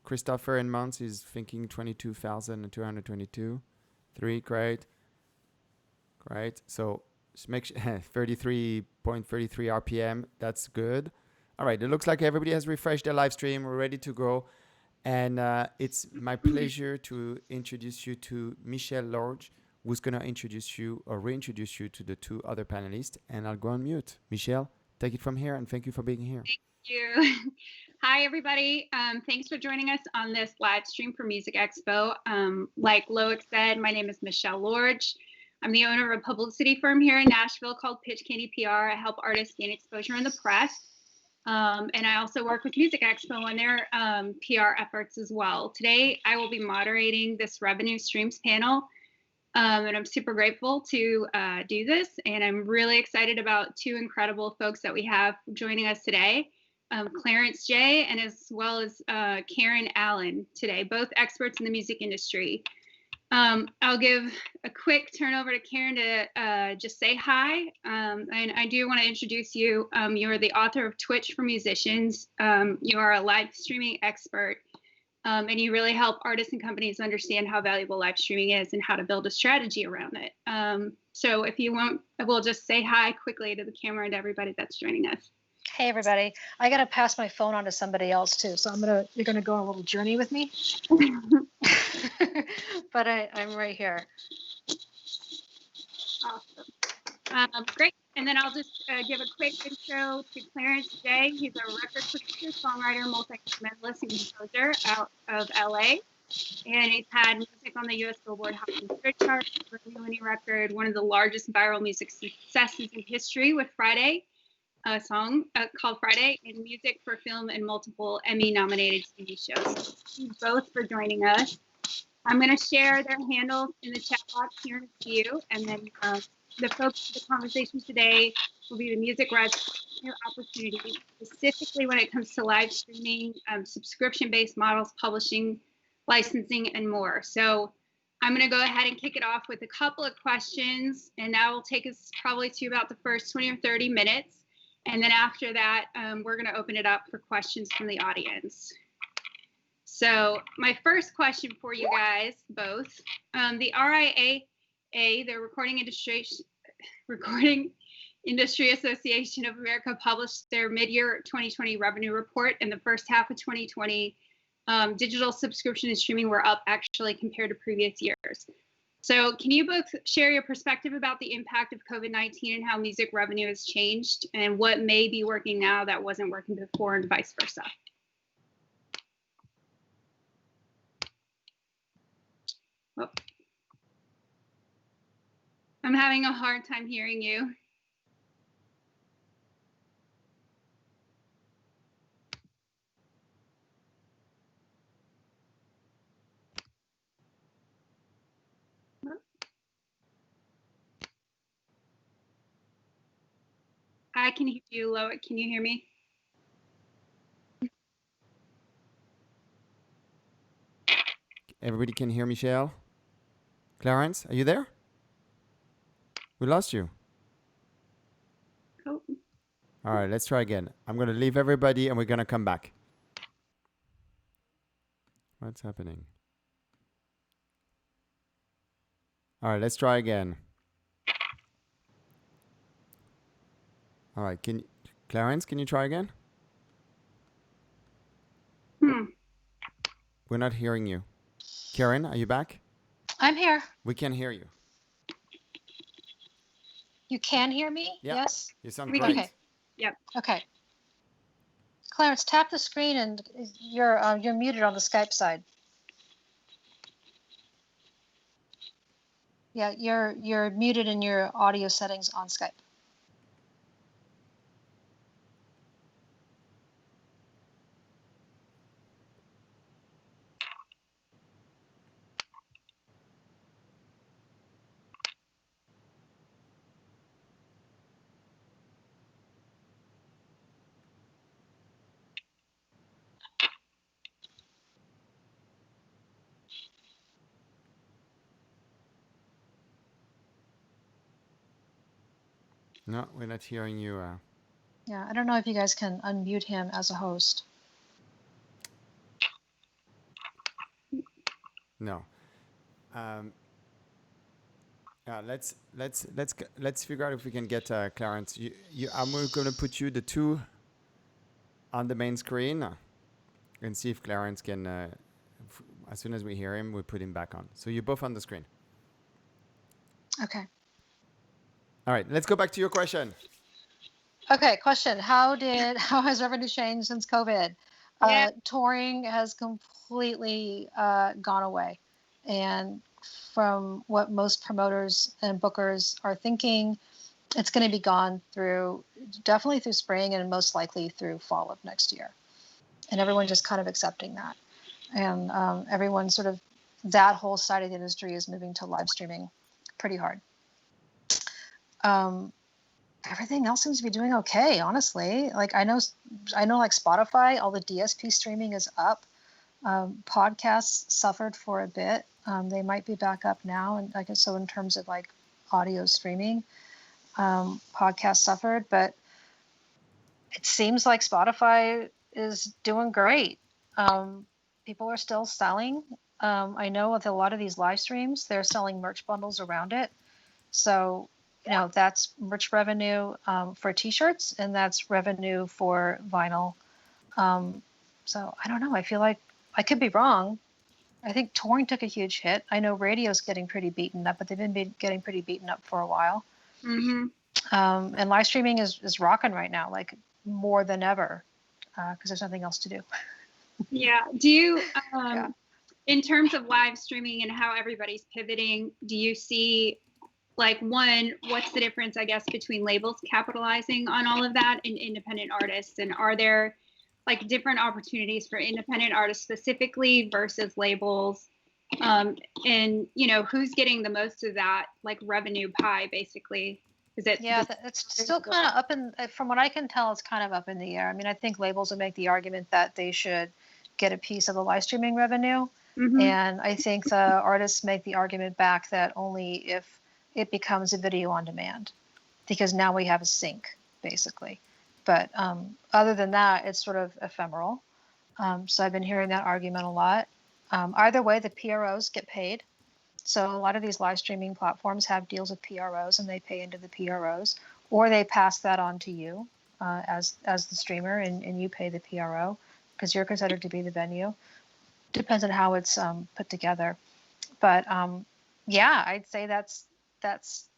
Christopher in months is thinking 22,222. 3, great. Great. So make 33.33 RPM. That's good. All right. It looks like everybody has refreshed their live stream. We're ready to go. And it's my pleasure to introduce you to Michelle Lorge, who's going to introduce you or reintroduce you to the two other panelists. And I'll go on mute. Michelle, take it from here, and thank you for being here. Thank you. Hi, everybody. Thanks for joining us on this live stream for Music Expo. Like Loic said, my name is Michelle Lorge. I'm the owner of a publicity firm here in Nashville called Pitch Candy PR. I help artists gain exposure in the press. And I also work with Music Expo on their PR efforts as well. Today, I will be moderating this revenue streams panel. And I'm super grateful to do this. And I'm really excited about two incredible folks that we have joining us today, Clarence Jey and as well as Karen Allen today, both experts in the music industry. I'll give a quick turnover to Karen to just say hi. And I do want to introduce you. You're the author of Twitch for Musicians. You are a live streaming expert. And you really help artists and companies understand how valuable live streaming is and how to build a strategy around it. So if you won't, we'll just say hi quickly to the camera and to everybody that's joining us. Hey everybody, I gotta pass my phone on to somebody else too, so you're gonna go on a little journey with me. But I'm right here. Awesome. Great. And then I'll just give a quick intro to Clarence Jey. He's a record producer, songwriter, multi-instrumentalist, and composer out of LA. And he's had music on the US Billboard Hot 100 chart, Grammy-winning record, one of the largest viral music successes in history with Friday, a song called Friday, and music for film and multiple Emmy-nominated TV shows. Thank you both for joining us. I'm going to share their handles in the chat box here in a few, and then the focus of the conversation today will be the music revenue opportunity, specifically when it comes to live streaming, subscription-based models, publishing, licensing, and more. So I'm going to go ahead and kick it off with a couple of questions, and that will take us probably to about the first 20 or 30 minutes. And then after that, we're going to open it up for questions from the audience. So my first question for you guys both, the RIAA, the Recording Industry Association of America, published their mid-year 2020 revenue report. In the first half of 2020, digital subscription and streaming were up actually compared to previous years. So can you both share your perspective about the impact of COVID-19 and how music revenue has changed and what may be working now that wasn't working before and vice versa? Oh. I'm having a hard time hearing you. I can hear you, Loic. Can you hear me? Everybody can hear Michelle? Clarence, are you there? We lost you. Oh. All right, let's try again. I'm going to leave everybody and we're going to come back. What's happening? All right, let's try again. All right, Clarence, can you try again? We're not hearing you. Karen, are you back? I'm here. We can hear you. You can hear me? Yeah. Yes? You sound great. Okay. Yep. Okay. Clarence, tap the screen and you're muted on the Skype side. Yeah, you're muted in your audio settings on Skype. No, we're not hearing you. Yeah, I don't know if you guys can unmute him as a host. No. Um, let's figure out if we can get Clarence. I'm going to put you the two on the main screen and see if Clarence can. As soon as we hear him, we put him back on. So you're both on the screen. Okay. All right. Let's go back to your question. Okay, question. How has revenue changed since COVID? Yeah. Touring has completely gone away. And from what most promoters and bookers are thinking, it's going to be gone definitely through spring and most likely through fall of next year. And everyone's just kind of accepting that. And everyone sort of, that whole side of the industry is moving to live streaming pretty hard. Everything else seems to be doing okay, honestly. Like I know like Spotify, all the DSP streaming is up. Podcasts suffered for a bit. They might be back up now. And I guess so in terms of like audio streaming, podcasts suffered, but it seems like Spotify is doing great. People are still selling. I know with a lot of these live streams, they're selling merch bundles around it. So, that's merch revenue for T-shirts, and that's revenue for vinyl. So I don't know. I feel like I could be wrong. I think touring took a huge hit. I know radio's getting pretty beaten up, but they've been getting pretty beaten up for a while. Mm-hmm. And live streaming is rocking right now, like more than ever, because there's nothing else to do. Yeah. Do you, Yeah. in terms of live streaming and how everybody's pivoting, do you see, like, one, what's the difference, I guess, between labels capitalizing on all of that and independent artists? And are there like different opportunities for independent artists specifically versus labels? And who's getting the most of that, like, revenue pie, basically? Is it? Yeah, it's still kind of from what I can tell, it's kind of up in the air. I mean, I think labels would make the argument that they should get a piece of the live streaming revenue. Mm-hmm. And I think the artists make the argument back that only if it becomes a video on demand, because now we have a sync, basically. But other than that, it's sort of ephemeral. So I've been hearing that argument a lot. Either way, the PROs get paid. So a lot of these live streaming platforms have deals with PROs, and they pay into the PROs, or they pass that on to you as the streamer, and you pay the PRO because you're considered to be the venue. Depends on how it's put together. But yeah, I'd say that's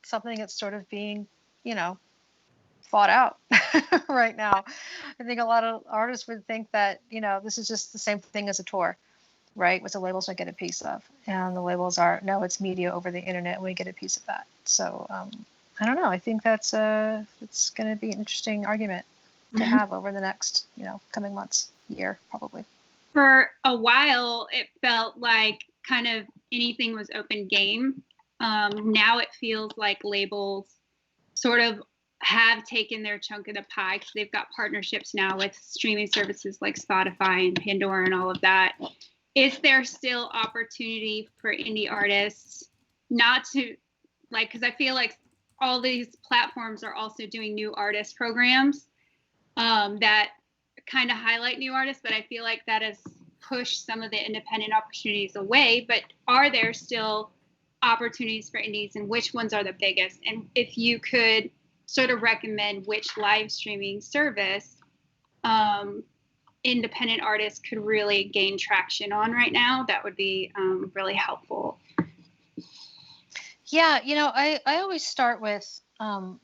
something that's sort of being, fought out right now. I think a lot of artists would think that, this is just the same thing as a tour, right? Which the labels might get a piece of. And the labels are, no, it's media over the internet, and we get a piece of that. So I don't know. I think that's it's going to be an interesting argument to have over the next, coming months, year, probably. For a while, it felt like kind of anything was open game. Now it feels like labels sort of have taken their chunk of the pie because they've got partnerships now with streaming services like Spotify and Pandora and all of that. Is there still opportunity for indie artists not to, like, because I feel like all these platforms are also doing new artist programs that kind of highlight new artists, but I feel like that has pushed some of the independent opportunities away. But are there still opportunities for indies, and which ones are the biggest? And if you could sort of recommend which live streaming service independent artists could really gain traction on right now, that would be really helpful. Yeah, I always start with I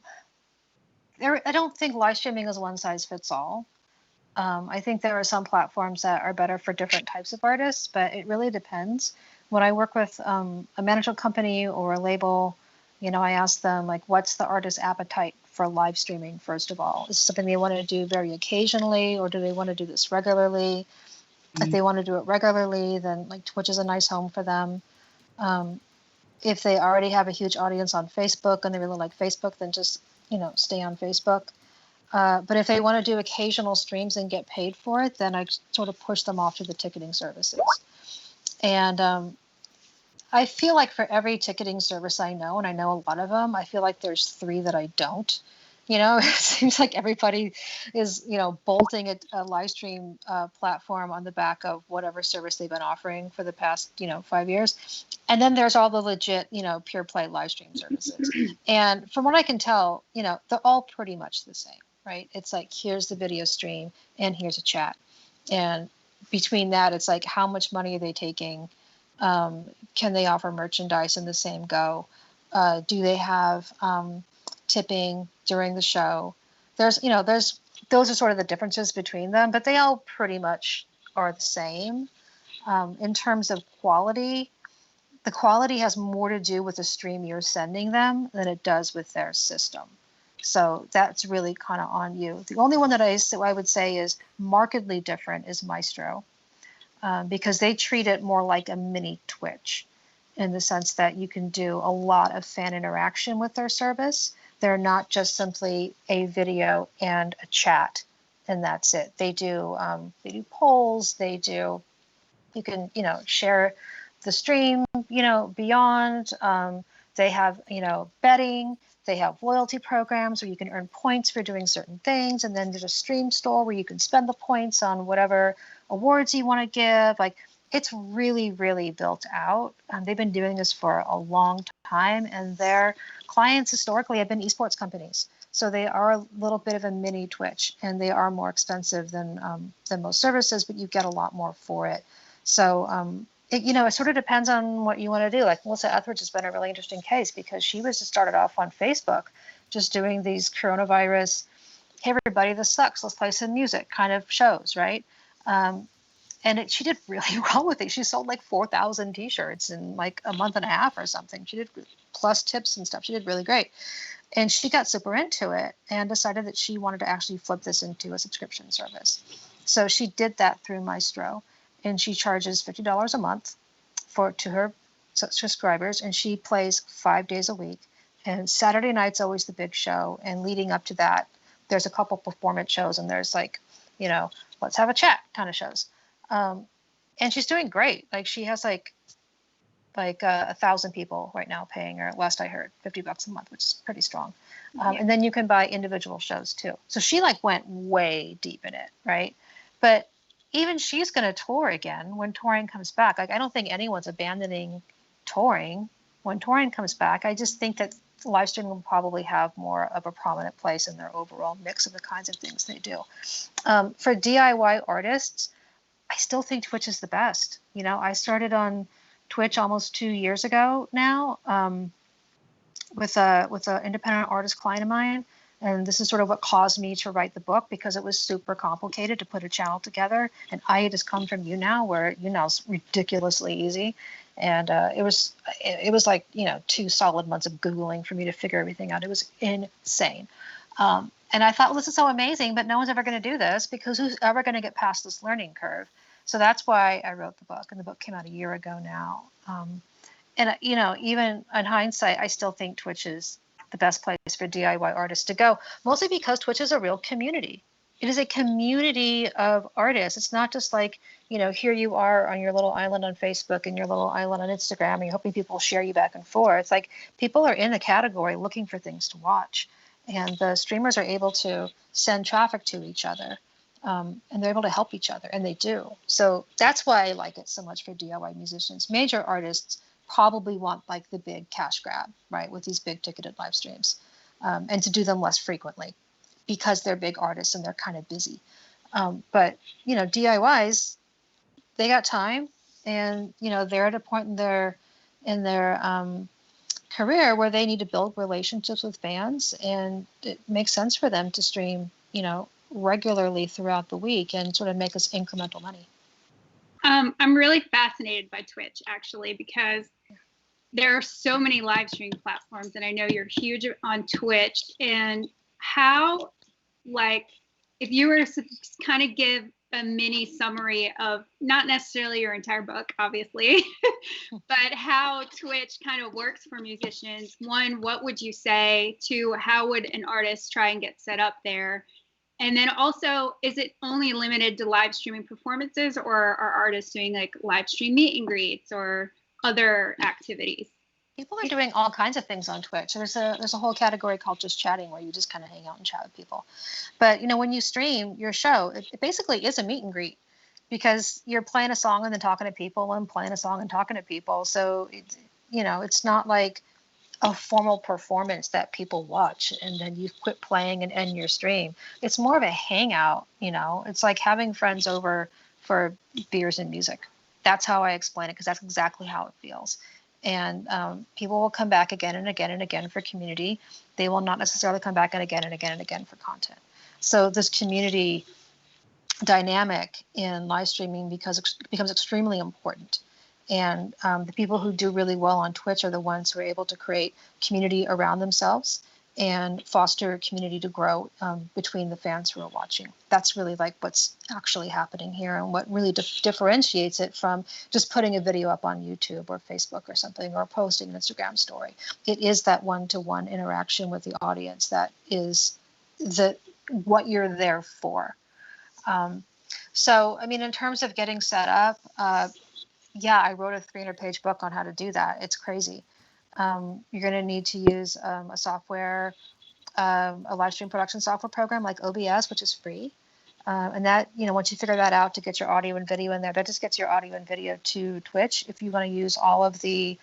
don't think live streaming is one size fits all. I think there are some platforms that are better for different types of artists, but it really depends. When I work with a management company or a label, I ask them, like, what's the artist's appetite for live streaming, first of all? Is it something they want to do very occasionally, or do they want to do this regularly? If they want to do it regularly, then, like, Twitch is a nice home for them. If they already have a huge audience on Facebook and they really like Facebook, then just, stay on Facebook. But if they want to do occasional streams and get paid for it, then I sort of push them off to the ticketing services. And I feel like for every ticketing service I know, and I know a lot of them, I feel like there's 3 that I don't. It seems like everybody is, bolting a live stream platform on the back of whatever service they've been offering for the past, 5 years. And then there's all the legit, pure play live stream services. And from what I can tell, they're all pretty much the same, right? It's like, here's the video stream and here's a chat. And between that, it's like, how much money are they taking? Can they offer merchandise in the same go? Do they have tipping during the show? There's those are sort of the differences between them, but they all pretty much are the same. In terms of quality, the quality has more to do with the stream you're sending them than it does with their system. So that's really kind of on you. The only one that I would say is markedly different is Maestro, because they treat it more like a mini Twitch in the sense that you can do a lot of fan interaction with their service. They're not just simply a video and a chat, and that's it. They do polls. You can share the stream beyond. They have betting. They have loyalty programs where you can earn points for doing certain things, and then there's a stream store where you can spend the points on whatever awards you want to give. Like, it's really, really built out. They've been doing this for a long time, and their clients historically have been esports companies. So they are a little bit of a mini Twitch, and they are more expensive than most services, but you get a lot more for it. So it sort of depends on what you want to do. Like Melissa Etheridge has been a really interesting case because she was just started off on Facebook, just doing these coronavirus, hey everybody, this sucks, let's play some music kind of shows, right? And she did really well with it. She sold like 4,000 t-shirts in like a month and a half or something. She did, plus tips and stuff. She did really great. And she got super into it and decided that she wanted to actually flip this into a subscription service. So she did that through Maestro, and she charges $50 a month to her subscribers, and she plays 5 days a week. And Saturday night's always the big show. And leading up to that, there's a couple performance shows, and there's like, let's have a chat kind of shows. And she's doing great. Like, she has like 1,000 people right now paying her. Last I heard, $50 a month, which is pretty strong. And then you can buy individual shows too. So she like went way deep in it, right? But even she's going to tour again when touring comes back. Like, I don't think anyone's abandoning touring when touring comes back. I just think that live streaming will probably have more of a prominent place in their overall mix of the kinds of things they do. For DIY artists, I still think Twitch is the best. I started on Twitch almost 2 years ago now, with a independent artist client of mine. And this is sort of what caused me to write the book, because it was super complicated to put a channel together. And I just come from YouNow, where YouNow's ridiculously easy. And it was like, 2 solid months of Googling for me to figure everything out. It was insane. And I thought, well, this is so amazing, but no one's ever going to do this, because who's ever going to get past this learning curve? So that's why I wrote the book. And the book came out a year ago now. And even in hindsight, I still think Twitch is the best place for DIY artists to go, mostly because Twitch is a real community. It is a community of artists. It's not just like, here you are on your little island on Facebook and your little island on Instagram, and you're hoping people share you back and forth. It's like people are in the category looking for things to watch, and the streamers are able to send traffic to each other, and they're able to help each other, and they do. So that's why I like it so much for DIY musicians. Major artists probably want like the big cash grab, right, with these big ticketed live streams, and to do them less frequently because they're big artists and they're kind of busy. But DIYs, they got time, and they're at a point in their career where they need to build relationships with fans, and it makes sense for them to stream regularly throughout the week and sort of make us incremental money. I'm really fascinated by Twitch, actually, because there are so many live streaming platforms, and I know you're huge on Twitch. And how, like, if you were to kind of give a mini summary of, not necessarily your entire book, obviously, but how Twitch kind of works for musicians. One, what would you say? Two, how would an artist try and get set up there? And then also, is it only limited to live streaming performances, or are artists doing like live stream meet and greets or other activities? People are doing all kinds of things on Twitch. There's a whole category called just chatting, where you just kind of hang out and chat with people. But when you stream your show, it basically is a meet and greet, because you're playing a song and then talking to people and playing a song and talking to people. So it's not like a formal performance that people watch and then you quit playing and end your stream. It's more of a hangout. It's like having friends over for beers and music. That's how I explain it, because that's exactly how it feels. And people will come back again and again and again for community. They will not necessarily come back and again and again and again for content. So this community dynamic in live streaming becomes extremely important. And the people who do really well on Twitch are the ones who are able to create community around themselves and foster community to grow between the fans who are watching. That's really like what's actually happening here, and what really differentiates it from just putting a video up on YouTube or Facebook or something, or posting an Instagram story. It is that one-to-one interaction with the audience that is what you're there for. So, I mean, in terms of getting set up, yeah, I wrote a 300-page book on how to do that. It's crazy. You're going to need to use a software, a live stream production software program like OBS, which is free. And that, once you figure that out to get your audio and video in there, that just gets your audio and video to Twitch. If you want to use all of the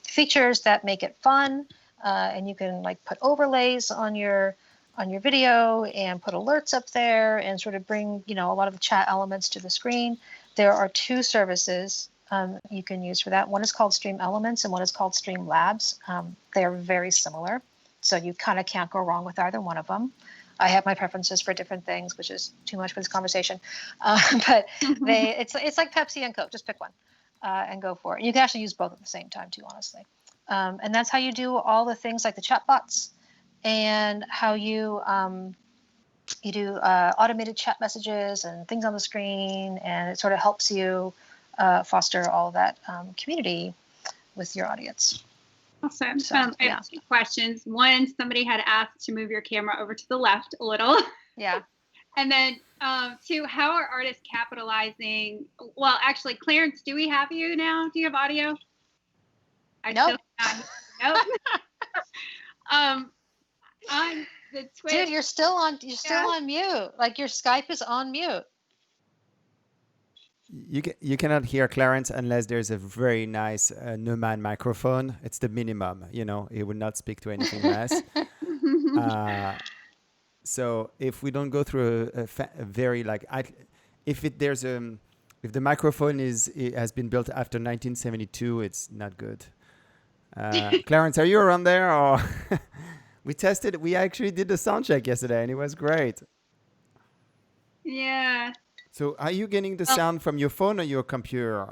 features that make it fun, and you can like put overlays on your video and put alerts up there and sort of bring, a lot of the chat elements to the screen. There are two services you can use for that. One is called Stream Elements and one is called Stream Labs. They are very similar, so you kind of can't go wrong with either one of them. I have my preferences for different things, which is too much for this conversation. But it's like Pepsi and Coke. Just pick one and go for it. You can actually use both at the same time too, honestly. And that's how you do all the things like the chat bots, and how you do automated chat messages and things on the screen, and it sort of helps you foster all of that community with your audience. Awesome. So, I have two questions. One, somebody had asked to move your camera over to the left a little. Yeah. And then two, how are artists capitalizing? Well, actually, Clarence, do we have you now? Do you have audio? Nope. Nope. On the Twitch. Dude, you're still on mute. Like your Skype is on mute. You cannot hear Clarence unless there's a very nice Neumann microphone. It's the minimum, he would not speak to anything less. So if we don't go through a very if the microphone has been built after 1972, it's not good. Clarence, are you around there? Or we actually did the sound check yesterday and it was great. Yeah. So are you getting the sound from your phone or your computer?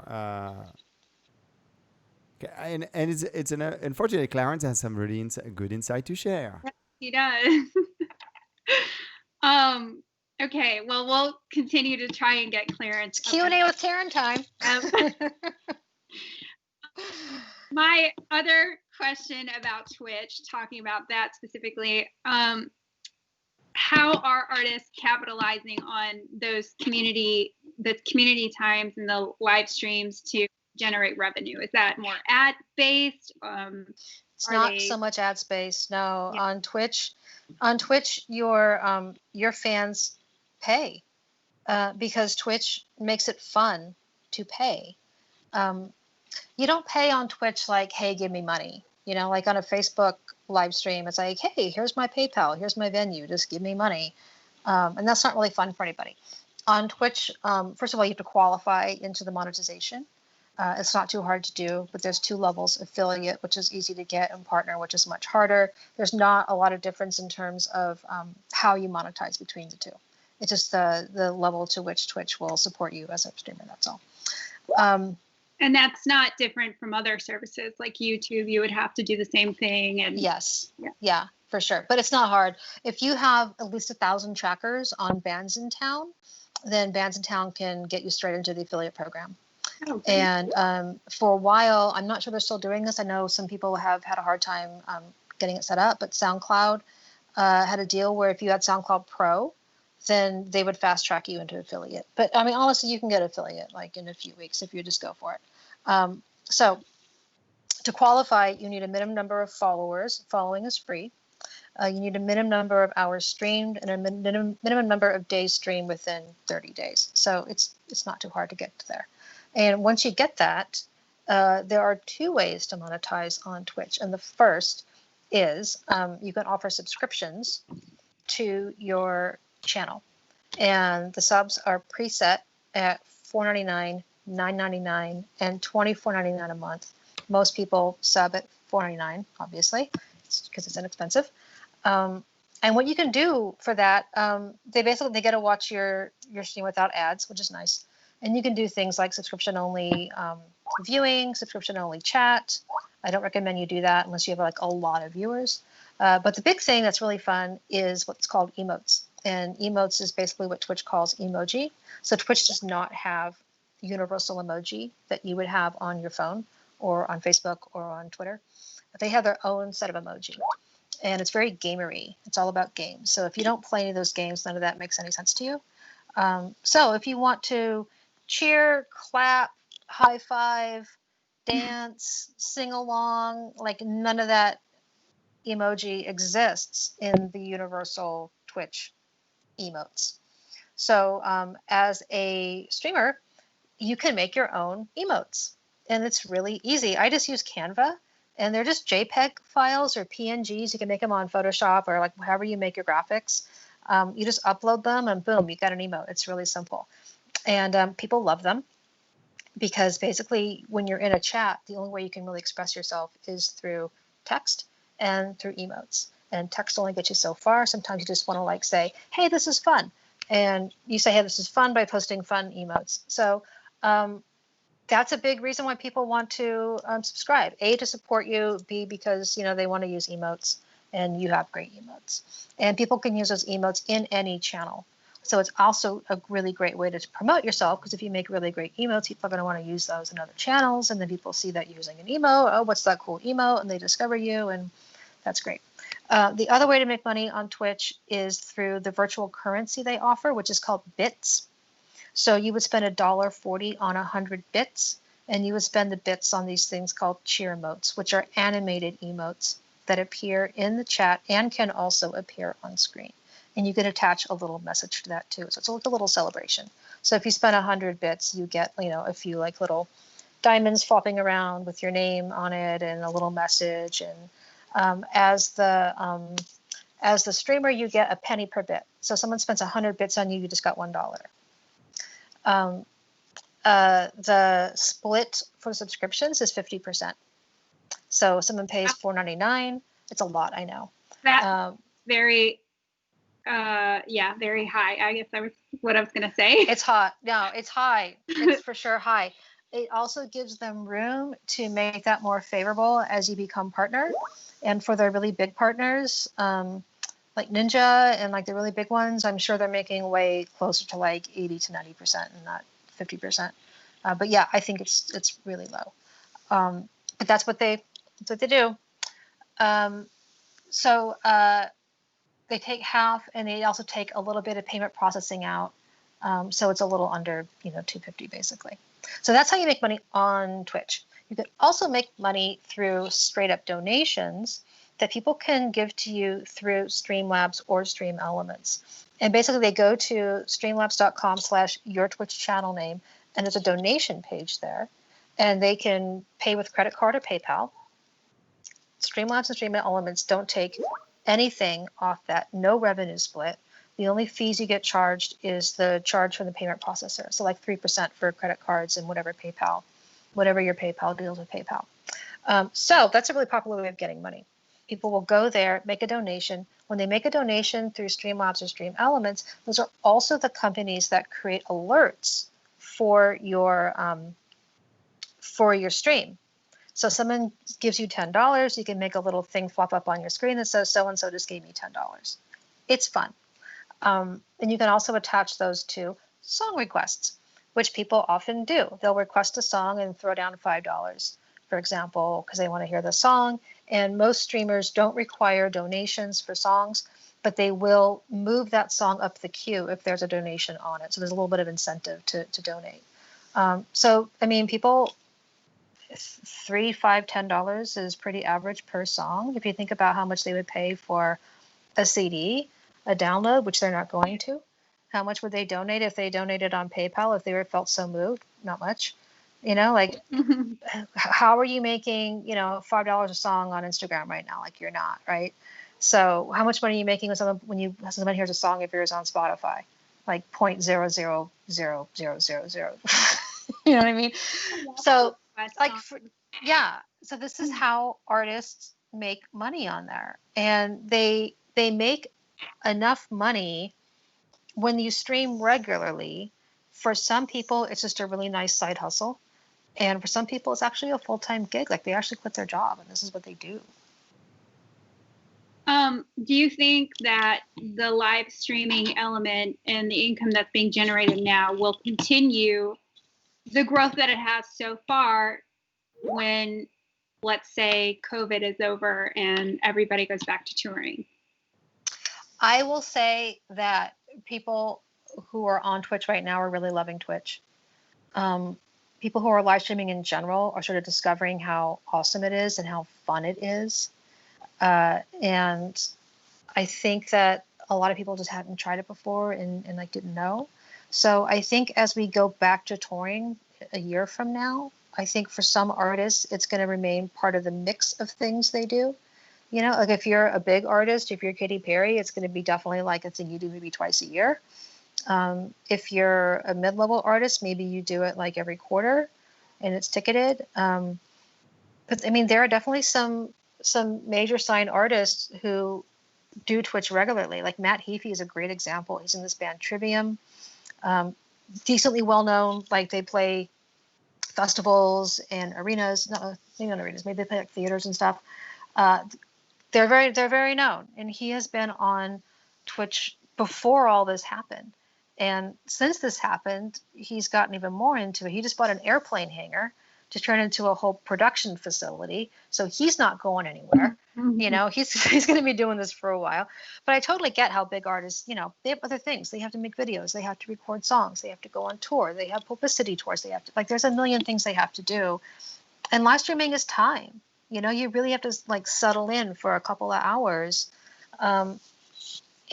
And it's unfortunately, Clarence has some really good insight to share. He does. Okay, well, we'll continue to try and get Clarence. Q&A with Karen time. My other question about Twitch, talking about that specifically, how are artists capitalizing on the community times and the live streams to generate revenue? Is that more ad based? It's not so much ads based. No, yeah. On Twitch, your fans pay because Twitch makes it fun to pay. You don't pay on Twitch like, hey, give me money. Like on a Facebook live stream, it's like, hey, here's my PayPal, here's my venue, just give me money. And that's not really fun for anybody. On Twitch, first of all, you have to qualify into the monetization. It's not too hard to do, but there's two levels: affiliate, which is easy to get, and partner, which is much harder. There's not a lot of difference in terms of how you monetize between the two. It's just the level to which Twitch will support you as a streamer, that's all. And that's not different from other services like YouTube. You would have to do the same thing. And yes, yeah, for sure. But it's not hard. If you have at least 1,000 trackers on Bands in Town, then Bands in Town can get you straight into the affiliate program. Okay. And for a while, I'm not sure they're still doing this. I know some people have had a hard time getting it set up, but SoundCloud had a deal where if you had SoundCloud Pro, then they would fast track you into affiliate. But I mean, honestly, you can get affiliate like in a few weeks if you just go for it. So To qualify, you need a minimum number of followers. Following is free. You need a minimum number of hours streamed and a minimum number of days streamed within 30 days. So it's not too hard to get to there. And once you get that, there are two ways to monetize on Twitch. And the first is you can offer subscriptions to your channel. And the subs are preset at $4.99, $9.99, and $24.99 a month. Most people sub at $4.99, obviously, because it's inexpensive. And what you can do for that, they get to watch your stream without ads, which is nice. And you can do things like subscription only viewing, subscription only chat. I don't recommend you do that unless you have like a lot of viewers. But the big thing that's really fun is what's called emotes. And emotes is basically what Twitch calls emoji. So Twitch does not have universal emoji that you would have on your phone or on Facebook or on Twitter. They have their own set of emoji. And it's very gamery. It's all about games. So if you don't play any of those games, none of that makes any sense to you. So if you want to cheer, clap, high five, dance, sing along, like none of that emoji exists in the universal Twitch emotes. So as a streamer, you can make your own emotes. And it's really easy. I just use Canva. And they're just JPEG files or PNGs. You can make them on Photoshop or like however you make your graphics. You just upload them and boom, you got an emote. It's really simple. And people love them because basically when you're in a chat, the only way you can really express yourself is through text and through emotes. And text only gets you so far. Sometimes you just want to like say, hey, this is fun. And you say, hey, this is fun by posting fun emotes. So that's a big reason why people want to subscribe. A, to support you. B, because they want to use emotes, and you have great emotes. And people can use those emotes in any channel. So it's also a really great way to promote yourself, because if you make really great emotes, people are going to want to use those in other channels, and then people see that you're using an emote. Oh, what's that cool emote? And they discover you, and that's great. The other way to make money on Twitch is through the virtual currency they offer, which is called bits. So you would spend $1.40 on 100 bits, and you would spend the bits on these things called cheer emotes, which are animated emotes that appear in the chat and can also appear on screen. And you can attach a little message to that too. So it's like a little celebration. So if you spend 100 bits, you get a few like little diamonds flopping around with your name on it and a little message. And as the streamer, you get a penny per bit. So if someone spends 100 bits on you, you just got $1. The split for subscriptions is 50%. So someone pays $4.99. It's a lot, I know. That's very, very high. I guess that was what I was going to say. It's hot. No, it's high. It's for sure high. It also gives them room to make that more favorable as you become partner. And for their really big partners, like Ninja and like the really big ones, I'm sure they're making way closer to like 80 to 90% and not 50%. But yeah, I think it's really low. But that's what they do. So they take half, and they also take a little bit of payment processing out. So it's a little under $2.50 basically. So that's how you make money on Twitch. You can also make money through straight up donations that people can give to you through Streamlabs or Stream Elements. And basically they go to streamlabs.com/your Twitch channel name, and there's a donation page there, and they can pay with credit card or PayPal. Streamlabs and Stream Elements don't take anything off that, no revenue split. The only fees you get charged is the charge from the payment processor. So like 3% for credit cards and whatever your PayPal deals with PayPal. So that's a really popular way of getting money. People will go there, make a donation. When they make a donation through Streamlabs or Stream Elements, those are also the companies that create alerts for your stream. So someone gives you $10, you can make a little thing flop up on your screen that says so-and-so just gave me $10. It's fun. And you can also attach those to song requests, which people often do. They'll request a song and throw down $5, for example, because they want to hear the song. And most streamers don't require donations for songs, but they will move that song up the queue if there's a donation on it. So there's a little bit of incentive to donate. So, I mean, people, $3, $5, $10 is pretty average per song. If you think about how much they would pay for a CD, a download, which they're not going to, how much would they donate if they donated on PayPal if they were felt so moved? Not much. Like how are you making, $5 a song on Instagram right now? Like you're not, right? So how much money are you making when somebody hears a song of yours on Spotify? Like 0.000000. You know what I mean? So like, so this is how artists make money on there. And they make enough money when you stream regularly. For some people, it's just a really nice side hustle. And for some people, it's actually a full-time gig. Like they actually quit their job and this is what they do. Do you think that the live streaming element and the income that's being generated now will continue the growth that it has so far when, let's say, COVID is over and everybody goes back to touring? I will say that people who are on Twitch right now are really loving Twitch. People who are live streaming in general are sort of discovering how awesome it is and how fun it is. And I think that a lot of people just hadn't tried it before and like didn't know. So I think as we go back to touring a year from now, I think for some artists, it's going to remain part of the mix of things they do. Like if you're a big artist, if you're Katy Perry, it's going to be definitely like a thing you do maybe twice a year. If you're a mid-level artist, maybe you do it like every quarter and it's ticketed. But I mean, there are definitely some major signed artists who do Twitch regularly. Like Matt Heafy is a great example. He's in this band Trivium, decently well known. Like they play festivals and arenas, maybe not arenas, maybe they play like theaters and stuff. They're very known, and he has been on Twitch before all this happened. And since this happened, he's gotten even more into it. He just bought an airplane hangar to turn into a whole production facility. So he's not going anywhere. He's going to be doing this for a while. But I totally get how big artists, they have other things. They have to make videos. They have to record songs. They have to go on tour. They have publicity tours. They have to, there's a million things they have to do. And live streaming is time. You really have to like settle in for a couple of hours.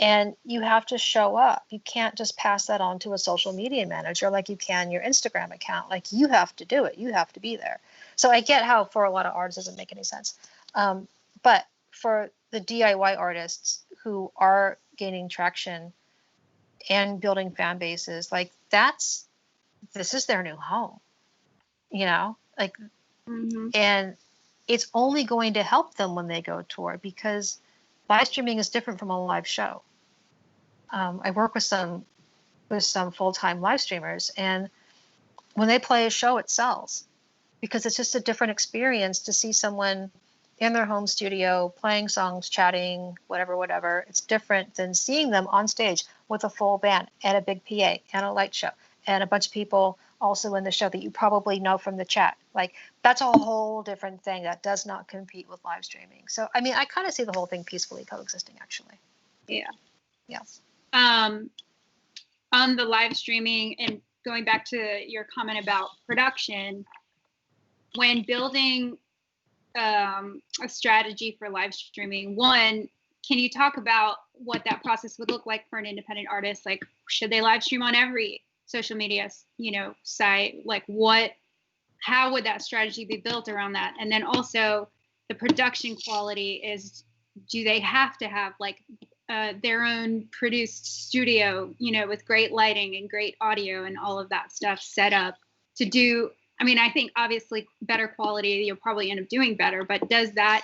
And you have to show up. You can't just pass that on to a social media manager like you can your Instagram account. Like you have to do it. You have to be there. So I get how for a lot of artists it doesn't make any sense. But for the DIY artists who are gaining traction and building fan bases, like this is their new home, and it's only going to help them when they go tour because live streaming is different from a live show. I work with some full-time live streamers, and when they play a show, it sells because it's just a different experience to see someone in their home studio playing songs, chatting, whatever. It's different than seeing them on stage with a full band and a big PA and a light show and a bunch of people also in the show that you probably know from the chat. Like that's a whole different thing that does not compete with live streaming. So, I mean, I kind of see the whole thing peacefully coexisting, actually. Yeah. Yeah. On the live streaming and going back to your comment about production, when building a strategy for live streaming, one, can you talk about what that process would look like for an independent artist? Like, should they live stream on every social media, site? Like how would that strategy be built around that? And then also the production quality is, do they have to have like their own produced studio, with great lighting and great audio and all of that stuff set up to do? I mean, I think obviously better quality, you'll probably end up doing better, but does that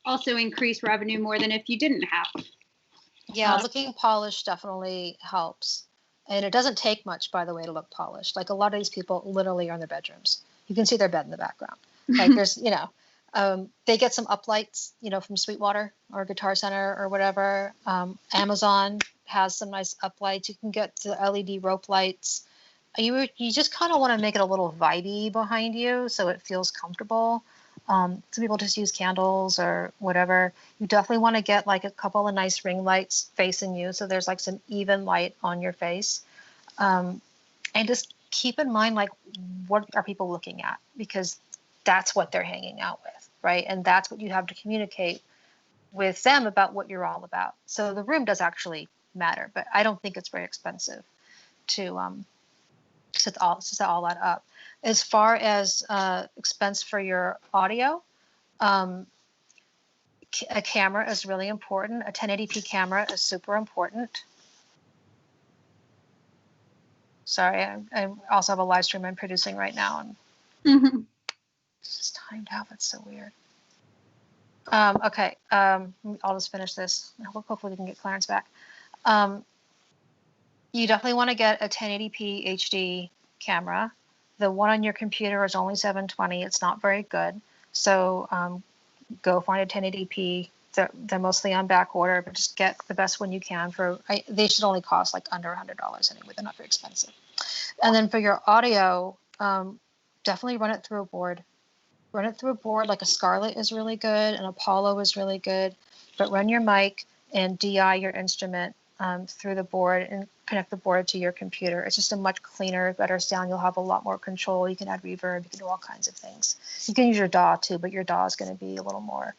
also increase revenue more than if you didn't have? Yeah, looking polished definitely helps. And it doesn't take much, by the way, to look polished. Like a lot of these people literally are in their bedrooms. You can see their bed in the background. Like there's, they get some uplights, from Sweetwater or Guitar Center or whatever. Amazon has some nice uplights. You can get the LED rope lights. You just kind of want to make it a little vibey behind you so it feels comfortable. Some people just use candles or whatever. You definitely want to get like a couple of nice ring lights facing you so there's like some even light on your face. And just keep in mind, like, what are people looking at? Because that's what they're hanging out with, right? And that's what you have to communicate with them about what you're all about. So the room does actually matter, but I don't think it's very expensive to set all that up. As far as expense for your audio, a camera is really important. A 1080p camera is super important. Sorry, I also have a live stream I'm producing right now, and it's just timed out. That's so weird. Okay, I'll just finish this. Hopefully we can get Clarence back. You definitely want to get a 1080p HD camera. The one on your computer is only 720. It's not very good. So go find a 1080p. They're mostly on back order, but just get the best one you can. They should only cost like under $100 anyway. They're not very expensive. And then for your audio, definitely run it through a board. Run it through a board. Like a Scarlett is really good, an Apollo is really good. But run your mic and DI your instrument through the board and connect the board to your computer. It's just a much cleaner, better sound. You'll have a lot more control. You can add reverb. You can do all kinds of things. You can use your DAW too, but your DAW is going to be a little more.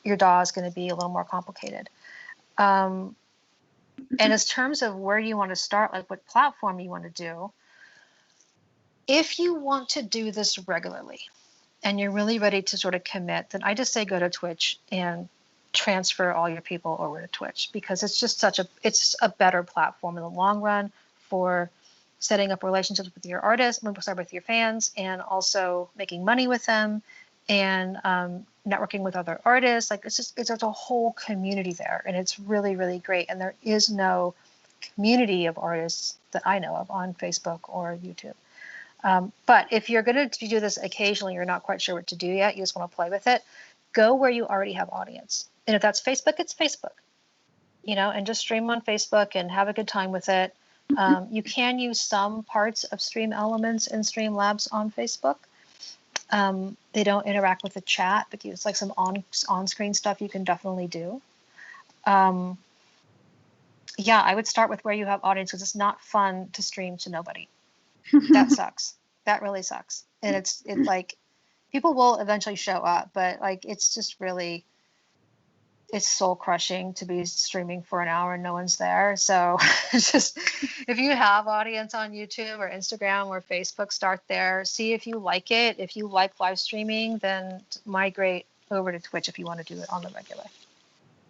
Your DAW is going to be a little more complicated. And in terms of where you want to start, like what platform you want to do, if you want to do this regularly and you're really ready to sort of commit, then I just say go to Twitch and transfer all your people over to Twitch, because it's just it's a better platform in the long run for setting up relationships with your artists, with your fans, and also making money with them and networking with other artists. Like there's a whole community there, and it's really, really great. And there is no community of artists that I know of on Facebook or YouTube. But if you're going to do this occasionally, you're not quite sure what to do yet, you just want to play with it, go where you already have audience. And if that's Facebook, it's Facebook, and just stream on Facebook and have a good time with it. You can use some parts of Stream Elements and Streamlabs on Facebook. They don't interact with the chat, but it's like some on-screen stuff you can definitely do. Yeah, I would start with where you have audience, because it's not fun to stream to nobody. That sucks. That really sucks. And it's like people will eventually show up, but like it's just really, it's soul crushing to be streaming for an hour and no one's there. So just if you have audience on YouTube or Instagram or Facebook, start there. See if you like it. If you like live streaming, then migrate over to Twitch if you want to do it on the regular.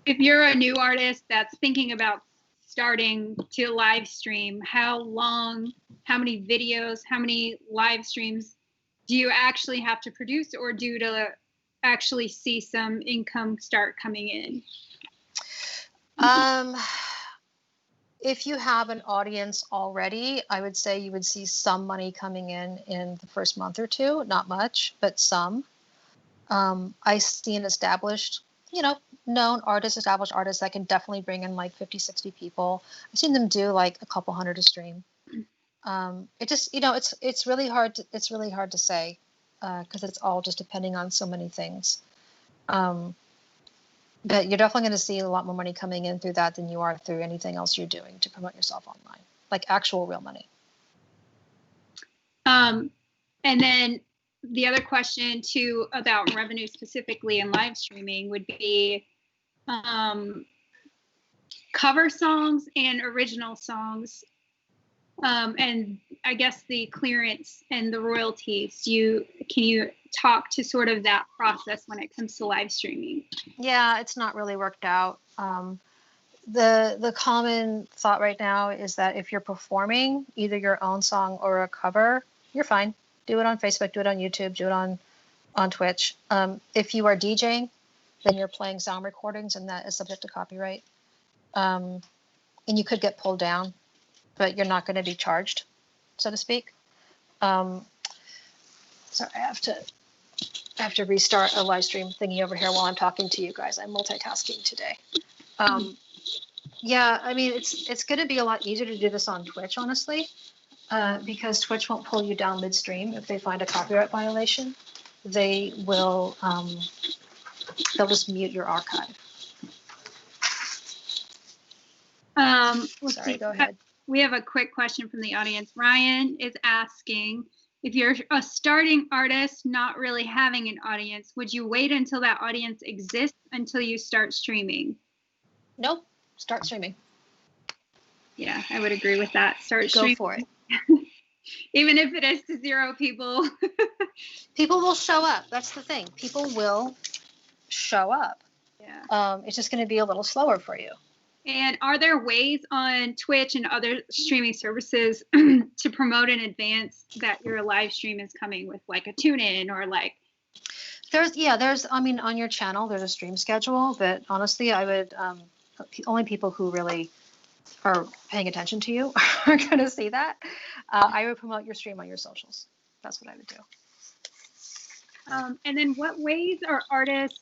If you're a new artist that's thinking about starting to live stream, how long, how many videos, how many live streams do you actually have to produce, or do to actually see some income start coming in? If you have an audience already, I would say you would see some money coming in the first month or two. Not much, but some. I see an established, known artists, established artists that can definitely bring in like 50, 60 people. I've seen them do like a couple hundred a stream. It just, it's really hard to say, because it's all just depending on so many things. But you're definitely going to see a lot more money coming in through that than you are through anything else you're doing to promote yourself online, like actual real money. And then the other question too about revenue specifically in live streaming would be cover songs and original songs. And I guess the clearance and the royalties. Can you talk to sort of that process when it comes to live streaming? Yeah, it's not really worked out. The common thought right now is that if you're performing either your own song or a cover, you're fine. Do it on Facebook, do it on YouTube, do it on Twitch. If you are DJing, then you're playing sound recordings, and that is subject to copyright. And you could get pulled down, but you're not going to be charged, so to speak. Sorry, I have to restart a live stream thingy over here while I'm talking to you guys. I'm multitasking today. Yeah, I mean, it's going to be a lot easier to do this on Twitch, honestly, because Twitch won't pull you down midstream if they find a copyright violation. They will, they'll just mute your archive. Let's Sorry, see. go ahead. We have a quick question from the audience. Ryan is asking, if you're a starting artist not really having an audience, would you wait until that audience exists until you start streaming? Nope. Start streaming. Yeah, I would agree with that. Start Go streaming. for it. Even if it is to 0 people. People will show up. That's the thing. People will show up. Yeah. It's just going to be a little slower for you. And are there ways on Twitch and other streaming services to promote in advance that your live stream is coming with like a tune in or like? I mean, on your channel, there's a stream schedule, but honestly, I would, only people who really are paying attention to you are going to see that. I would promote your stream on your socials. That's what I would do. And then what ways are artists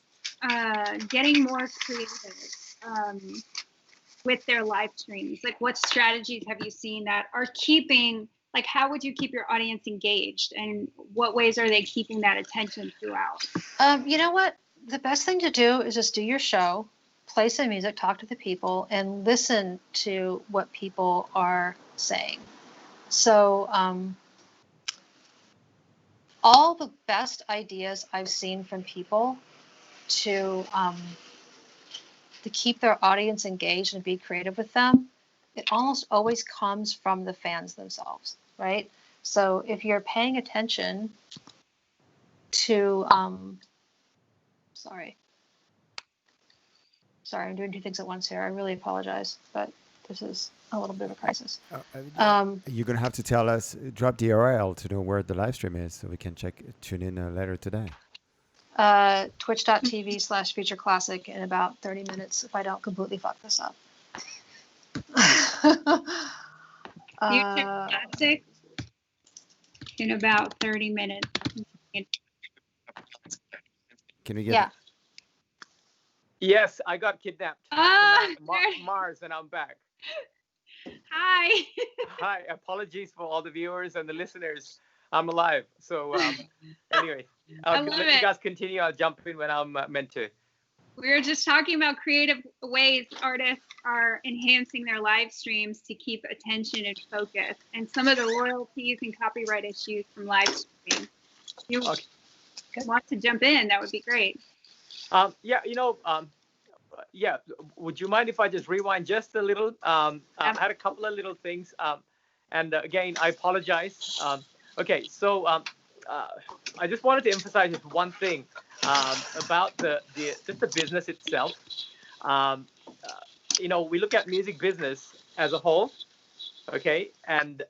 getting more creative with their live streams? Like what strategies have you seen that are keeping, like how would you keep your audience engaged and what ways are they keeping that attention throughout? You know what? The best thing to do is just do your show, play some music, talk to the people, and listen to what people are saying. So all the best ideas I've seen from people to keep their audience engaged and be creative with them, it almost always comes from the fans themselves, right? So if you're paying attention to, sorry, I'm doing two things at once here. I really apologize, but this is a little bit of a crisis. You're going to have to tell us, drop the URL to know where the live stream is so we can tune in later today. Twitch.tv/Future Classic in about 30 minutes if I don't completely fuck this up. Future Classic in about 30 minutes. Can we get? Yeah. Yes, I got kidnapped. Mars, and I'm back. Hi. Hi. Apologies for all the viewers and the listeners. I'm alive. So anyway, let you guys continue. I'll jump in when I'm meant to. We were just talking about creative ways artists are enhancing their live streams to keep attention and focus, and some of the royalties and copyright issues from live streaming. If you want to jump in, that would be great. Yeah, would you mind if I just rewind just a little? I had a couple of little things. And again, I apologize. Okay, so I just wanted to emphasize just one thing about just the business itself. We look at music business as a whole, okay, and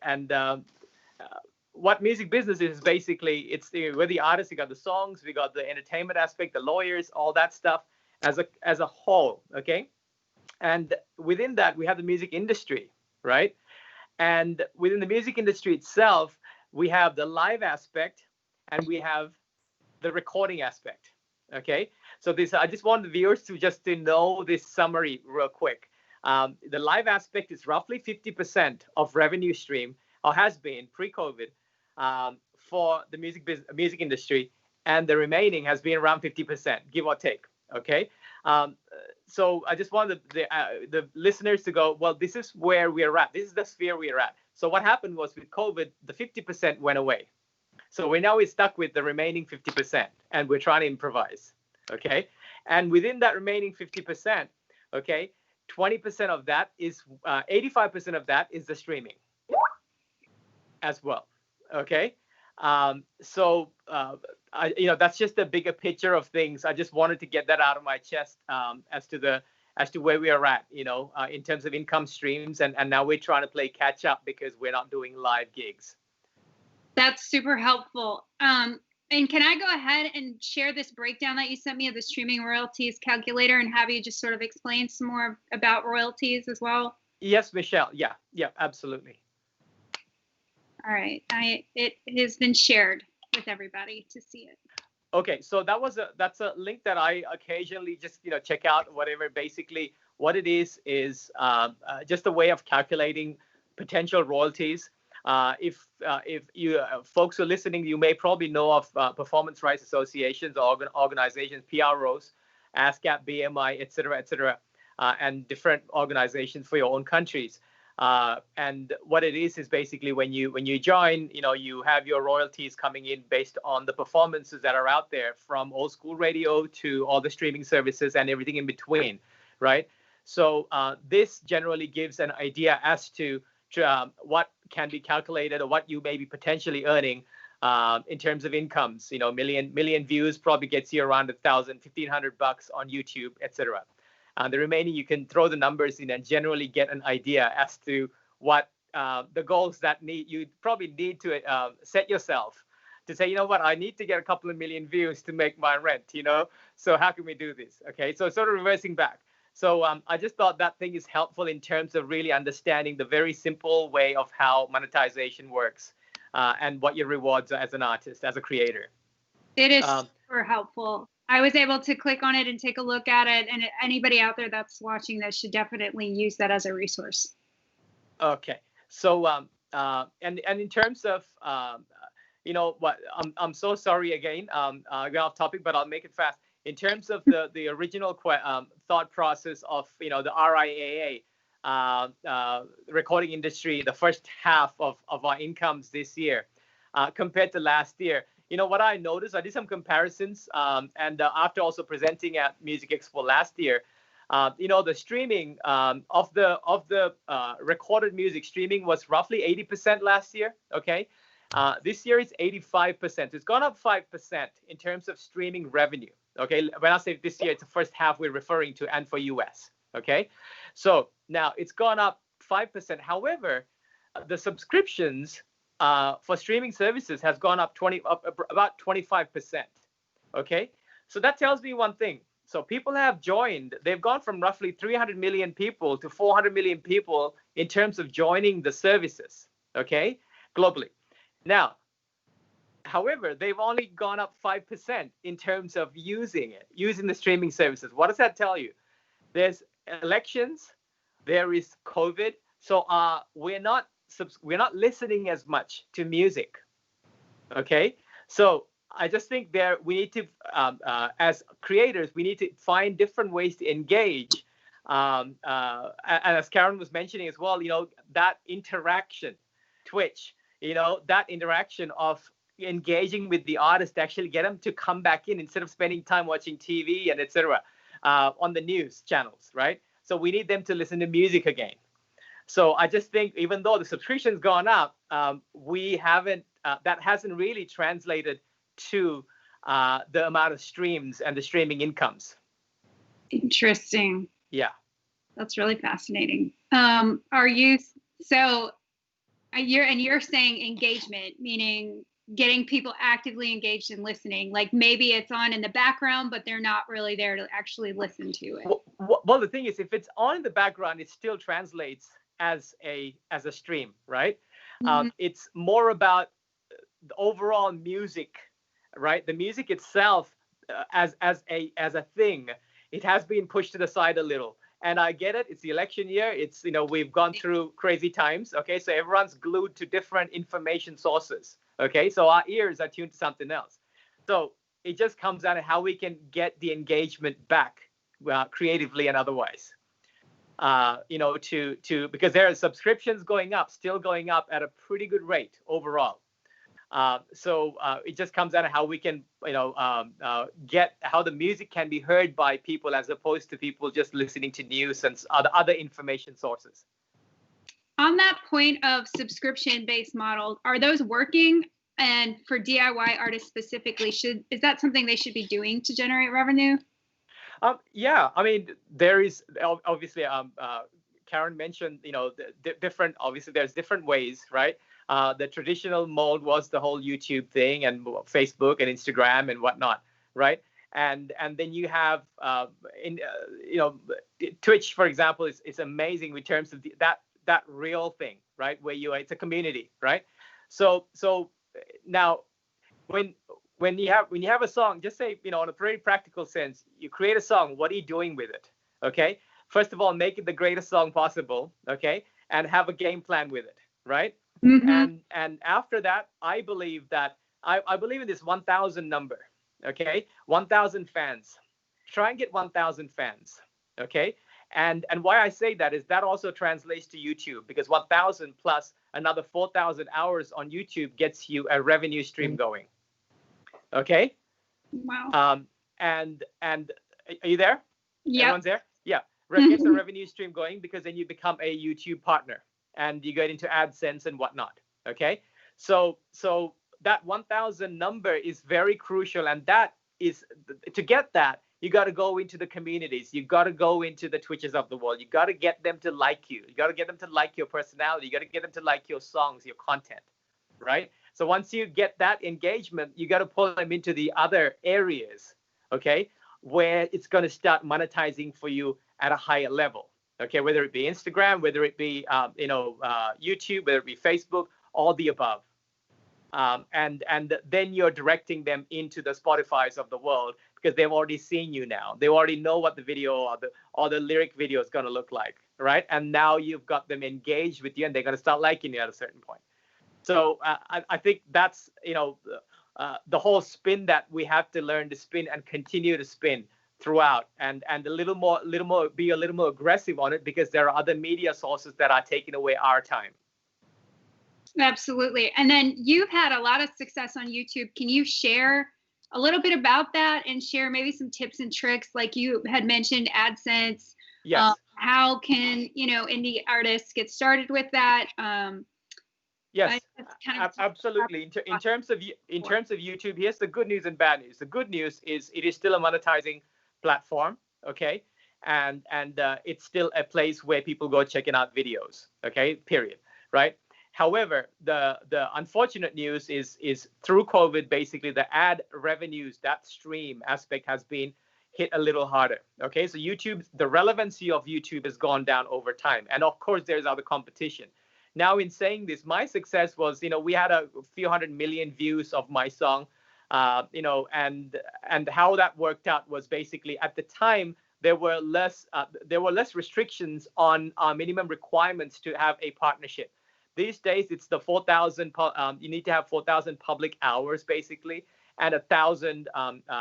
what music business is basically we're the artists. We got the songs, we got the entertainment aspect, the lawyers, all that stuff as a whole, okay. And within that, we have the music industry, right? And within the music industry itself, we have the live aspect and we have the recording aspect, okay? So I just want the viewers to know this summary real quick. The live aspect is roughly 50% of revenue stream, or has been pre-COVID, for the music industry, and the remaining has been around 50%, give or take, okay? So I just wanted the listeners to go, well, this is where we're at. This is the sphere we're at. So what happened was with COVID, the 50% went away. So we're stuck with the remaining 50%, and we're trying to improvise, okay? And within that remaining 50%, okay, 20% of that is, 85% of that is the streaming as well, okay? That's just a bigger picture of things. I just wanted to get that out of my chest as to where we are at, in terms of income streams, and now we're trying to play catch up because we're not doing live gigs. That's super helpful. And can I go ahead and share this breakdown that you sent me of the streaming royalties calculator and have you just sort of explain some more about royalties as well? Yes, Michelle. Yeah, absolutely. All right. It has been shared with everybody to see it. Okay, so that's a link that I occasionally just check out. Whatever, basically what it is just a way of calculating potential royalties. If you folks are listening, you may probably know of performance rights associations or organizations, PROs, ASCAP, BMI, etc., and different organizations for your own countries. And what it is basically when you join, you have your royalties coming in based on the performances that are out there, from old school radio to all the streaming services and everything in between, right? So this generally gives an idea as to what can be calculated, or what you may be potentially earning in terms of incomes. Million views probably gets you around $1,000-$1,500 on YouTube, etc. The remaining, you can throw the numbers in and generally get an idea as to what the goals that you probably need to set yourself to say, what, I need to get a couple of million views to make my rent, So how can we do this? Okay, so sort of reversing back. So I just thought that thing is helpful in terms of really understanding the very simple way of how monetization works and what your rewards are as an artist, as a creator. It is super helpful. I was able to click on it and take a look at it, and anybody out there that's watching this should definitely use that as a resource. Okay, so and in terms of what, I'm so sorry again, I got off topic, but I'll make it fast. In terms of the original thought process of the RIAA, recording industry, the first half of our incomes this year compared to last year. What I noticed, I did some comparisons, and after also presenting at Music Expo last year, the streaming of the recorded music streaming was roughly 80% last year. Okay, this year it's 85%. It's gone up 5% in terms of streaming revenue. Okay, when I say this year, it's the first half we're referring to, and for US. Okay, so now it's gone up 5%. However, the subscriptions for streaming services has gone up about 25%. Okay, so that tells me one thing. So people have joined. They've gone from roughly 300 million people to 400 million people in terms of joining the services. Okay, globally. Now, however, they've only gone up 5% in terms of using the streaming services. What does that tell you? There's elections, there is COVID, so we're not listening as much to music. Okay, so I just think we need to, as creators, we need to find different ways to engage. And as Karen was mentioning as well, that interaction, Twitch, that interaction of engaging with the artist to actually get them to come back in instead of spending time watching TV and etc. On the news channels, right? So we need them to listen to music again. So I just think, even though the subscription's gone up, we haven't, that hasn't really translated to the amount of streams and the streaming incomes. Interesting. Yeah. That's really fascinating. You're saying engagement, meaning getting people actively engaged and listening. Like maybe it's on in the background, but they're not really there to actually listen to it. Well, the thing is, if it's on in the background, it still translates as a stream, right? Mm-hmm. It's more about the overall music, right? The music itself as a thing, it has been pushed to the side a little. And I get it. It's the election year. It's, we've gone through crazy times. Okay, so everyone's glued to different information sources. Okay, so our ears are tuned to something else. So it just comes down to how we can get the engagement back, creatively and otherwise. Because there are subscriptions still going up at a pretty good rate overall. So it just comes down to how we can, get how the music can be heard by people as opposed to people just listening to news and other information sources. On that point of subscription-based models, are those working? And for DIY artists specifically, is that something they should be doing to generate revenue? Yeah, I mean, there is obviously, Karen mentioned, different, obviously there's different ways, right? The traditional mode was the whole YouTube thing and Facebook and Instagram and whatnot, right? And then you have, Twitch, for example, is amazing in terms of that real thing, right? Where it's a community, right? So now when you have a song, just say, in a very practical sense, you create a song, what are you doing with it? Okay, first of all, make it the greatest song possible, okay, and have a game plan with it, right? Mm-hmm. And after that, I believe that I believe in this 1,000 number, okay, 1,000 fans. Try and get 1,000 fans, okay, And why I say that is that also translates to YouTube, because 1,000 plus another 4,000 hours on YouTube gets you a revenue stream going. Okay. Wow. And are you there? Yep. Everyone's there? Yeah. Gets a revenue stream going, because then you become a YouTube partner and you get into AdSense and whatnot. Okay. So that 1,000 number is very crucial, and that is, to get that, you got to go into the communities. You got to go into the Twitches of the world. You got to get them to like you. You got to get them to like your personality. You got to get them to like your songs, your content, right? So once you get that engagement, you got to pull them into the other areas, okay, where it's going to start monetizing for you at a higher level, okay, whether it be Instagram, whether it be YouTube, whether it be Facebook, all the above. And then you're directing them into the Spotifys of the world, because they've already seen you now. They already know what the video or the lyric video is going to look like, right? And now you've got them engaged with you, and they're going to start liking you at a certain point. So I think that's, the whole spin that we have to learn to spin and continue to spin throughout, and be a little more aggressive on it, because there are other media sources that are taking away our time. Absolutely. And then you've had a lot of success on YouTube. Can you share a little bit about that and share maybe some tips and tricks? Like you had mentioned AdSense. Yes. How can, indie artists get started with that? Yes, absolutely. In terms of YouTube, here's the good news and bad news. The good news is it is still a monetizing platform, okay? And it's still a place where people go checking out videos, okay? Period, right? However, the unfortunate news is through COVID, basically the ad revenues, that stream aspect has been hit a little harder. Okay, so the relevancy of YouTube has gone down over time. And of course, there's other competition. Now, in saying this, my success was, we had a few 100 million views of my song, and how that worked out was basically at the time, there were less restrictions on minimum requirements to have a partnership. These days, it's the 4,000. You need to have 4,000 public hours, basically, and 1,000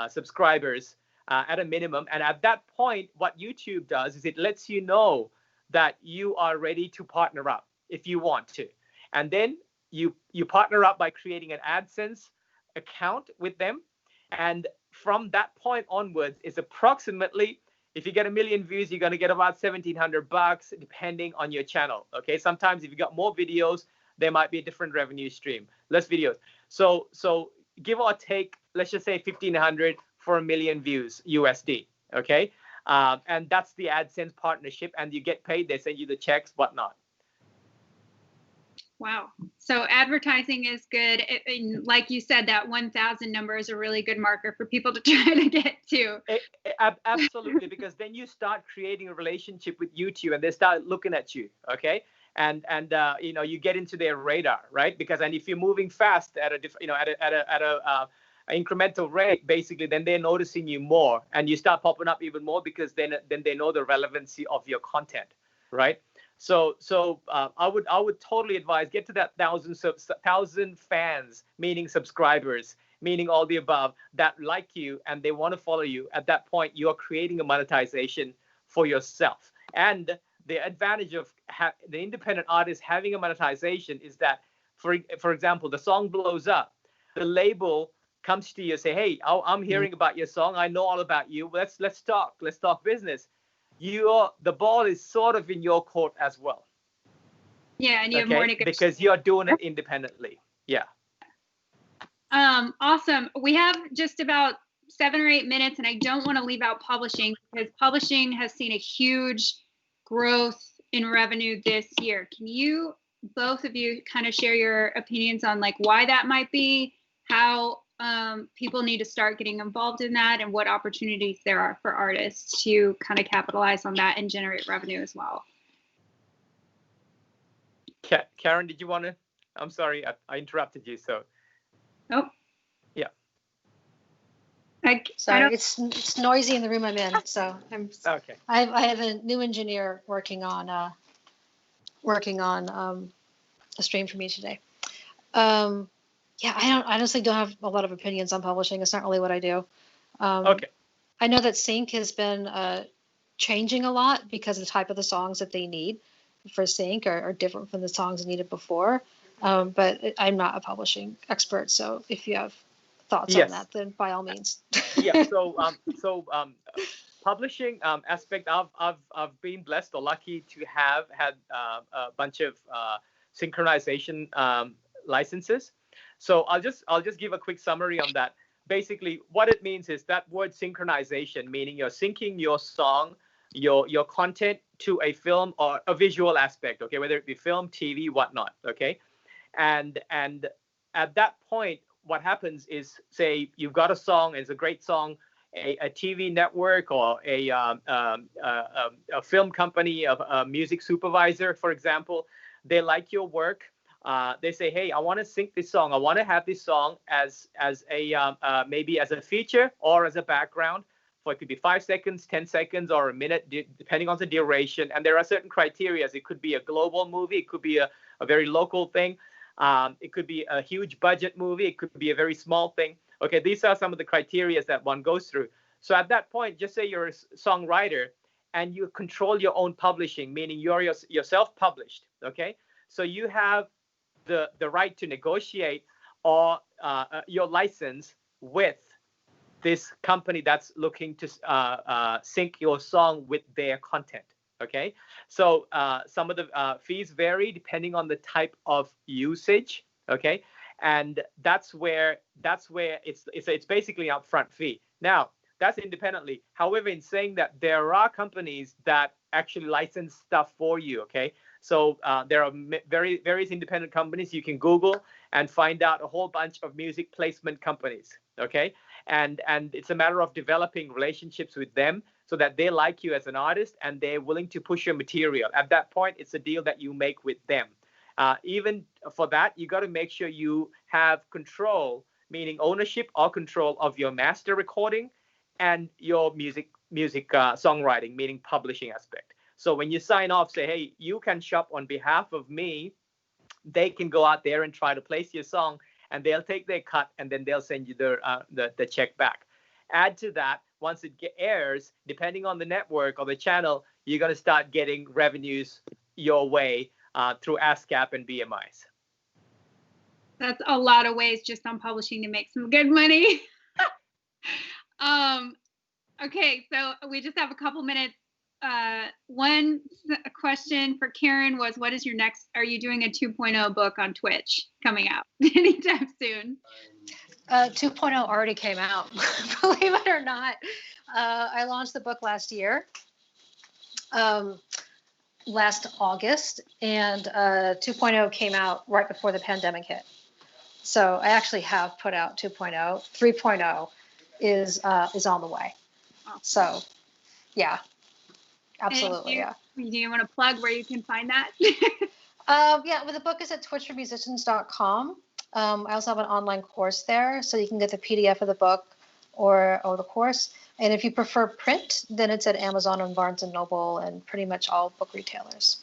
subscribers at a minimum. And at that point, what YouTube does is it lets you know that you are ready to partner up if you want to. And then you partner up by creating an AdSense account with them. And from that point onwards, is approximately, if you get 1 million views, you're going to get about $1,700, depending on your channel. Okay. Sometimes if you got more videos, there might be a different revenue stream, less videos. So give or take, let's just say 1,500 for 1 million views USD. Okay. And that's the AdSense partnership, and you get paid. They send you the checks, whatnot. Wow. So advertising is good. Like you said, that 1,000 number is a really good marker for people to try to get to. Absolutely, because then you start creating a relationship with YouTube, and they start looking at you. Okay. And you get into their radar, right? Because, and if you're moving fast at a incremental rate, basically, then they're noticing you more, and you start popping up even more, because then they know the relevancy of your content, right? So I would totally advise, get to that 1,000 fans, meaning subscribers, meaning all the above, that like you and they want to follow you. At that point, you are creating a monetization for yourself. And the advantage of the independent artist having a monetization is that, for example, the song blows up, the label comes to you and say, hey, I'm hearing about your song. I know all about you. Let's talk business. The ball is sort of in your court as well. Yeah, and you have more to go. Because you're doing it independently. Yeah. Awesome. We have just about 7 or 8 minutes, and I don't want to leave out publishing, because publishing has seen a huge growth in revenue this year. Can you, both of you, kind of share your opinions on like why that might be, how people need to start getting involved in that, and what opportunities there are for artists to kind of capitalize on that and generate revenue as well? Karen, did you want to? I'm sorry, I interrupted you. So. Oh. Yeah. Sorry, it's noisy in the room I'm in, so I'm okay. I have a new engineer working on a stream for me today. Yeah, I honestly don't have a lot of opinions on publishing. It's not really what I do. Okay. I know that Sync has been changing a lot because the type of the songs that they need for sync are different from the songs needed before. But I'm not a publishing expert, so if you have thoughts on Yes. that, then by all means. Yeah. Publishing aspect, I've been blessed or lucky to have had a bunch of synchronization licenses. So I'll just give a quick summary on that. Basically, what it means is that word synchronization, meaning you're syncing your song, your content to a film or a visual aspect, okay, whether it be film, TV, whatnot, okay, and at that point, what happens is, say you've got a song, it's a great song, a TV network or a film company, a music supervisor, for example, they like your work. They say, hey, I want to sync this song. I want to have this song as a maybe as a feature or as a background. For it could be 5 seconds, 10 seconds, or a minute, depending on the duration. And there are certain criteria. It could be a global movie. It could be a very local thing. It could be a huge budget movie. It could be a very small thing. Okay, these are some of the criteria that one goes through. So at that point, just say you're a songwriter and you control your own publishing, meaning you're self-published. Okay, so you have the right to negotiate or your license with this company that's looking to sync your song with their content. Okay, so some of the fees vary depending on the type of usage. Okay, and that's where it's basically an upfront fee. Now that's independently. However, in saying that, there are companies that actually license stuff for you. Okay, so there are various independent companies. You can Google and find out a whole bunch of music placement companies. Okay, and it's a matter of developing relationships with them so that they like you as an artist and they're willing to push your material. At that point, it's a deal that you make with them. Even for that, you got to make sure you have control, meaning ownership or control of your master recording and your music songwriting, meaning publishing aspect. So when you sign off, say, hey, you can shop on behalf of me. They can go out there and try to place your song, and they'll take their cut, and then they'll send you the check back. Add to that, once it airs, depending on the network or the channel, you're going to start getting revenues your way through ASCAP and BMIs. That's a lot of ways just on publishing to make some good money. Okay, so we just have a couple minutes. One question for Karen was, what is your next, are you doing a 2.0 book on Twitch coming out anytime soon? 2.0 already came out, believe it or not. I launched the book last year, last August, and 2.0 came out right before the pandemic hit. So I actually have put out 2.0. 3.0 is on the way. Awesome. So, yeah, absolutely, yeah. Do you want to plug where you can find that? Yeah, well, the book is at twitchformusicians.com. I also have an online course there, so you can get the PDF of the book or the course. And if you prefer print, then it's at Amazon and Barnes & Noble and pretty much all book retailers.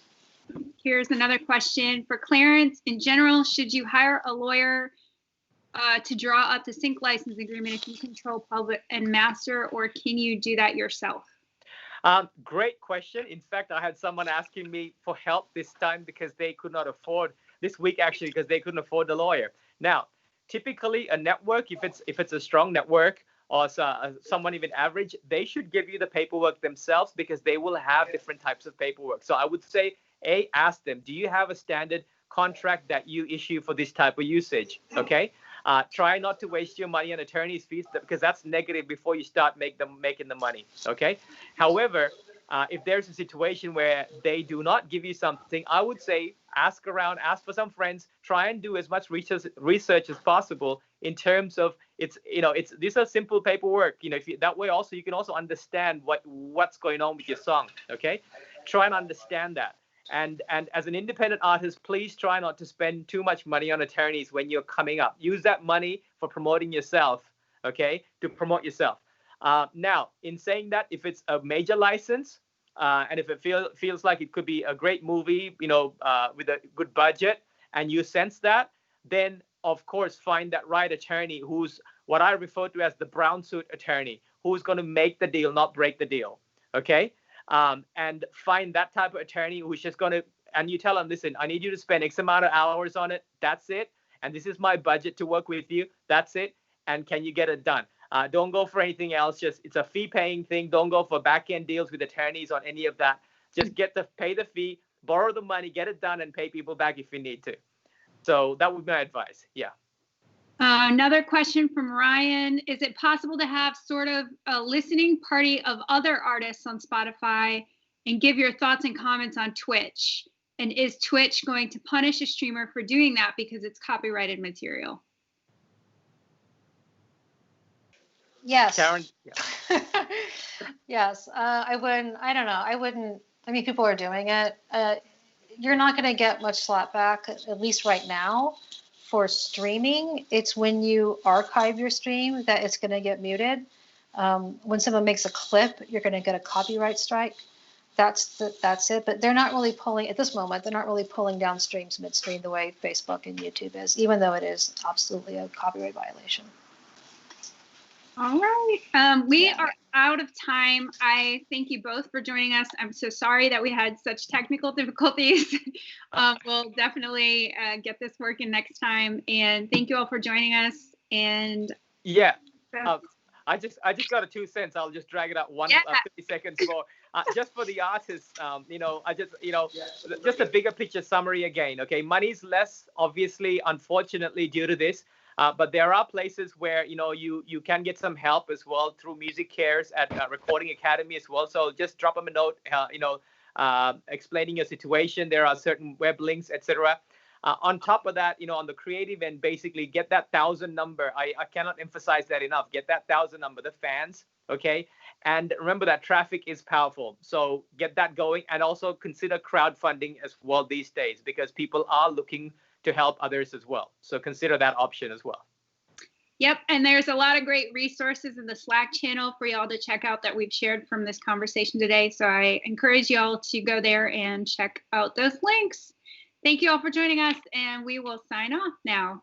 Here's another question for Clarence. In general, should you hire a lawyer to draw up the sync license agreement if you control public and master, or can you do that yourself? Great question. In fact, I had someone asking me for help this time because they could not afford, this week actually, because they couldn't afford the lawyer. Now, typically a network, if it's a strong network or someone even average, they should give you the paperwork themselves because they will have different types of paperwork. So I would say, ask them, do you have a standard contract that you issue for this type of usage? Okay. Try not to waste your money on attorney's fees because that's negative before you start making the money. Okay. However, if there's a situation where they do not give you something, I would say ask around, ask for some friends, try and do as much research as possible in terms of these are simple paperwork. That way also you can also understand what's going on with your song. Okay. Try and understand that. And as an independent artist, please try not to spend too much money on attorneys when you're coming up. Use that money for promoting yourself, okay, to promote yourself. Now, in saying that, if it's a major license and if it feels like it could be a great movie, with a good budget, and you sense that, then, of course, find that right attorney who's what I refer to as the brown suit attorney, who's going to make the deal, not break the deal, okay? and find that type of attorney who's just going to, and you tell them, listen, I need you to spend X amount of hours on it. That's it. And this is my budget to work with you. That's it. And can you get it done? Don't go for anything else. Just, it's a fee paying thing. Don't go for back end deals with attorneys on any of that. Just pay the fee, borrow the money, get it done, and pay people back if you need to. So that would be my advice. Yeah. Another question from Ryan. Is it possible to have sort of a listening party of other artists on Spotify and give your thoughts and comments on Twitch? And is Twitch going to punish a streamer for doing that because it's copyrighted material? Yes. Karen? Yeah. Yes. I mean, people are doing it. You're not going to get much slap back, at least right now, for streaming. It's when you archive your stream that it's going to get muted. When someone makes a clip, you're going to get a copyright strike. That's it. But they're not really pulling, at this moment, they're not really pulling down streams midstream the way Facebook and YouTube is, even though it is absolutely a copyright violation. All right. We are out of time. I thank you both for joining us. I'm so sorry that we had such technical difficulties. We'll definitely get this working next time. And thank you all for joining us. And yeah, I just got a 2 cents. I'll just drag it out 30 seconds for just for the artists. Just a bigger picture summary again. Okay, money's less, obviously, unfortunately, due to this. But there are places where you can get some help as well through Music Cares at Recording Academy as well. So just drop them a note, explaining your situation. There are certain web links, etc. On top of that, on the creative end, basically get that 1,000 number. I cannot emphasize that enough. Get that 1,000 number, the fans, okay? And remember that traffic is powerful. So get that going, and also consider crowdfunding as well these days, because people are looking to help others as well. So consider that option as well. Yep, and there's a lot of great resources in the Slack channel for y'all to check out that we've shared from this conversation today. So I encourage y'all to go there and check out those links. Thank you all for joining us, and we will sign off now.